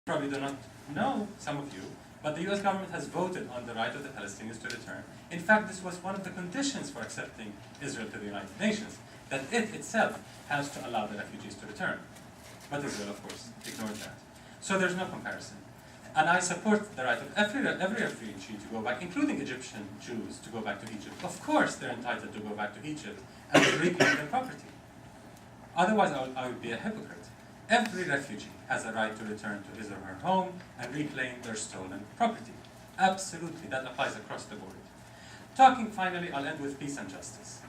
Probably do not know, some of you, but the US government has voted on the right of the Palestinians to return. In fact, this was one of the conditions for accepting Israel to the United Nations, that it itself has to allow the refugees to return. But Israel, of course, ignored that. So there's no comparison. And I support the right of every refugee to go back, including Egyptian Jews, to go back to Egypt. Of course they're entitled to go back to Egypt and to reclaim their property. Otherwise, I would be a hypocrite. Every refugee has a right to return to his or her home and reclaim their stolen property. Absolutely, that applies across the board. Talking finally, I'll end with peace and justice.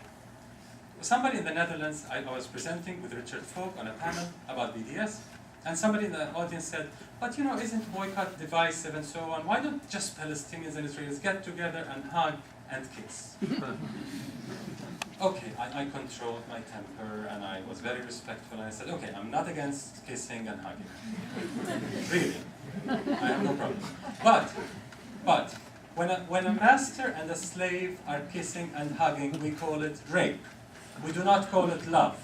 Somebody in the Netherlands, I was presenting with Richard Folk on a panel about BDS, and somebody in the audience said, but you know, isn't boycott divisive and so on? Why don't just Palestinians and Israelis get together and hug and kiss? Okay, I controlled my temper and I was very respectful and I said, okay, I'm not against kissing and hugging. Really, I have no problem. But when a master and a slave are kissing and hugging, we call it rape. We do not call it love.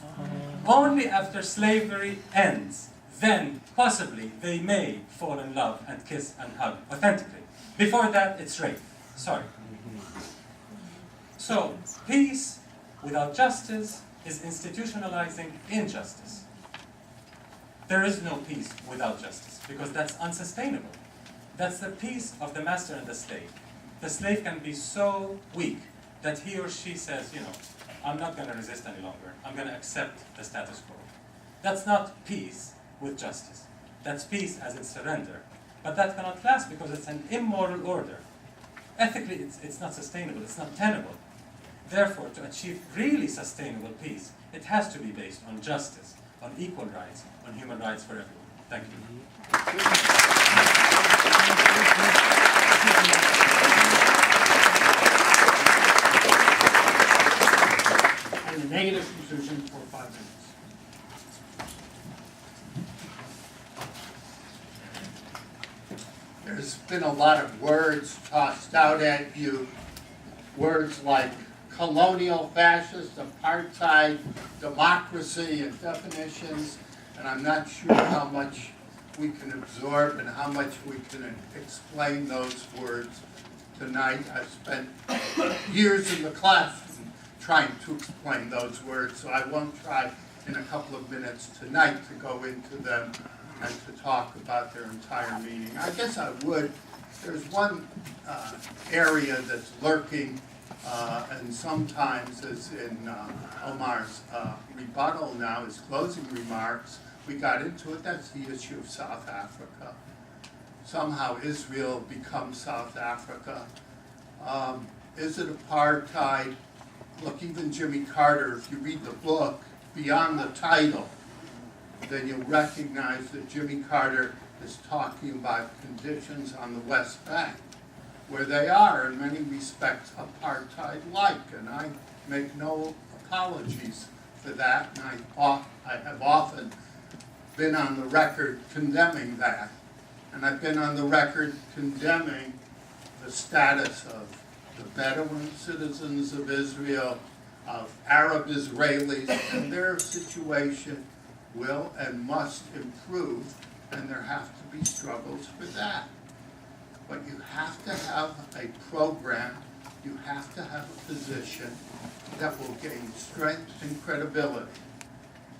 Only after slavery ends, then possibly they may fall in love and kiss and hug authentically. Before that, it's rape. Sorry. So, peace without justice is institutionalizing injustice. There is no peace without justice, because that's unsustainable. That's the peace of the master and the slave. The slave can be so weak that he or she says, you know, I'm not going to resist any longer. I'm going to accept the status quo. That's not peace with justice. That's peace as in surrender. But that cannot last because it's an immoral order. Ethically, it's not sustainable. It's not tenable. Therefore, to achieve really sustainable peace, it has to be based on justice, on equal rights, on human rights for everyone. Thank you. And a negative conclusion for 5 minutes. There's been a lot of words tossed out at you, words like colonial, fascist, apartheid, democracy, and definitions, and I'm not sure how much we can absorb and how much we can explain those words tonight. I've spent years in the classroom trying to explain those words, so I won't try in a couple of minutes tonight to go into them and to talk about their entire meaning. I guess I would. There's one area that's lurking, and sometimes, as in Omar's rebuttal now, his closing remarks, we got into it. That's the issue of South Africa. Somehow Israel becomes South Africa. Is it apartheid? Look, even Jimmy Carter, if you read the book, beyond the title, then you'll recognize that Jimmy Carter is talking about conditions on the West Bank, where they are, in many respects, apartheid-like, and I make no apologies for that, and I have often been on the record condemning that, and I've been on the record condemning the status of the Bedouin citizens of Israel, of Arab Israelis, and their situation will and must improve, and there have to be struggles for that. But you have to have a program, you have to have a position that will gain strength and credibility.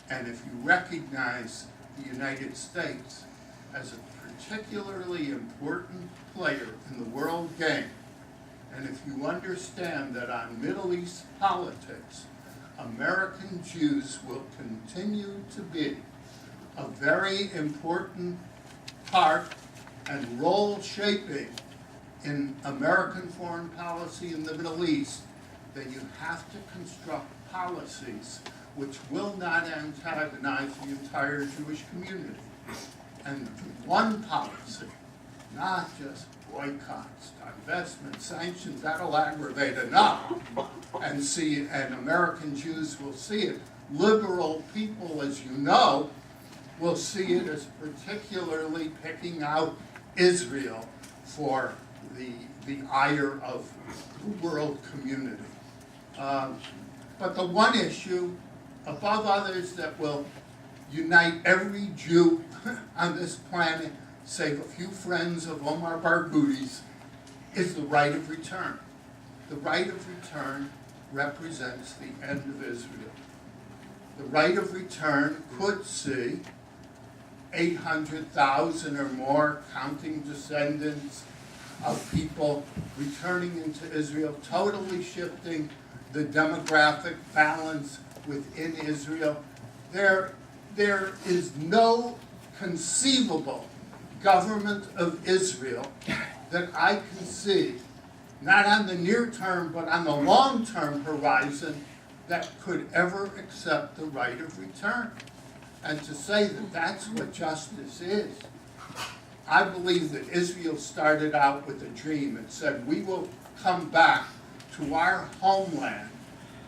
And if you recognize the United States as a particularly important player in the world game, and if you understand that on Middle East politics, American Jews will continue to be a very important part and role shaping in American foreign policy in the Middle East, then you have to construct policies which will not antagonize the entire Jewish community. And one policy, not just boycotts, divestment, sanctions, that'll aggravate enough. And American Jews will see it. Liberal people, as you know, will see it as particularly picking out Israel for the ire of the world community. But the one issue, above others, that will unite every Jew on this planet save a few friends of Omar Barghouti's, is the right of return. The right of return represents the end of Israel. The right of return could see 800,000 or more, counting descendants of people returning into Israel, totally shifting the demographic balance within Israel. There is no conceivable government of Israel that I can see, not on the near term, but on the long-term horizon, that could ever accept the right of return. And to say that that's what justice is, I believe that Israel started out with a dream. It said, we will come back to our homeland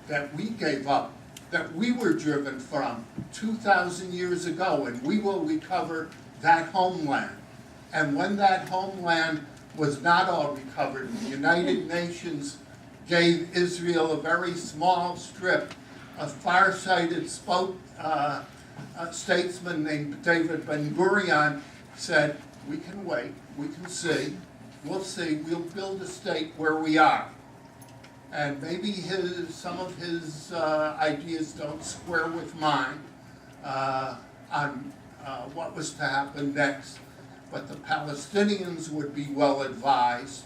that we gave up, that we were driven from 2,000 years ago, and we will recover that homeland. And when that homeland was not all recovered, the United Nations gave Israel a very small strip. A far-sighted statesman named David Ben-Gurion said, we can wait, we can see, we'll build a state where we are. And maybe some of his ideas don't square with mine on what was to happen next. But the Palestinians would be well advised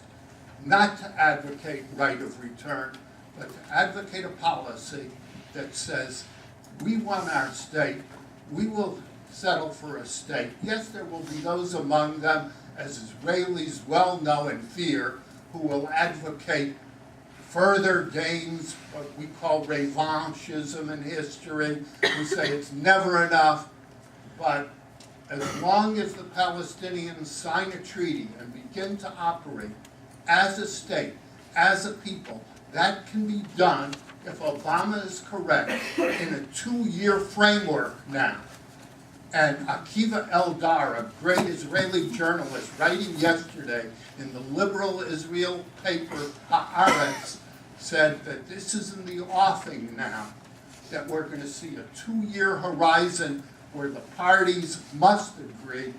not to advocate right of return, but to advocate a policy that says, we want our state, we will settle for a state. Yes, there will be those among them, as Israelis well know and fear, who will advocate further gains, what we call revanchism in history, who say it's never enough. But as long as the Palestinians sign a treaty and begin to operate as a state, as a people, that can be done, if Obama is correct, in a 2-year framework now. And Akiva Eldar, a great Israeli journalist, writing yesterday in the liberal Israel paper Haaretz, said that this is in the offing now, that we're going to see a 2-year horizon where the parties must agree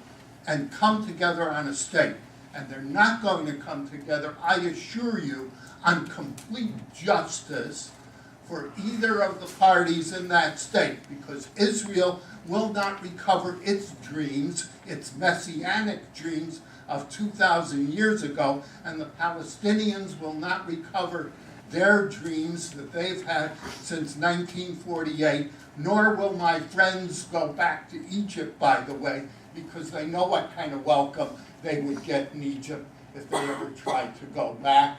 and come together on a state. And they're not going to come together, I assure you, on complete justice for either of the parties in that state, because Israel will not recover its dreams, its messianic dreams of 2,000 years ago, and the Palestinians will not recover their dreams that they've had since 1948, nor will my friends go back to Egypt, by the way, because they know what kind of welcome they would get in Egypt if they ever tried to go back.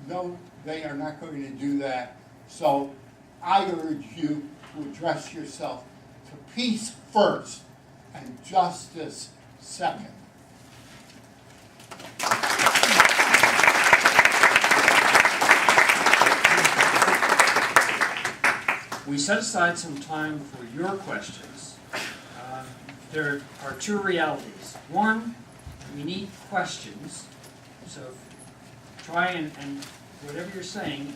No, they are not going to do that. So I urge you to address yourself to peace first and justice second. We set aside some time for your questions. There are two realities. One, we need questions, so try and whatever you're saying,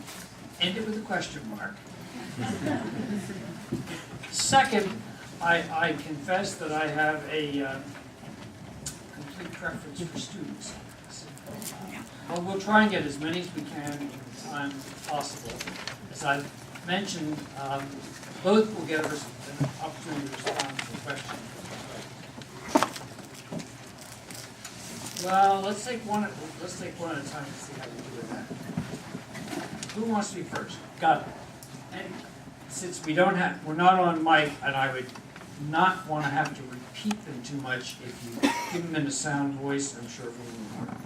end it with a question mark. Second, I confess that I have a complete preference for students. But we'll try and get as many as we can in the time possible. As I've mentioned, both will get an opportunity to respond to the question. Well, let's take one at a time and see how we do with that. Who wants to be first? Got it. And since we're not on mic, and I would not want to have to repeat them too much, if you give them in a sound voice, I'm sure it will move on.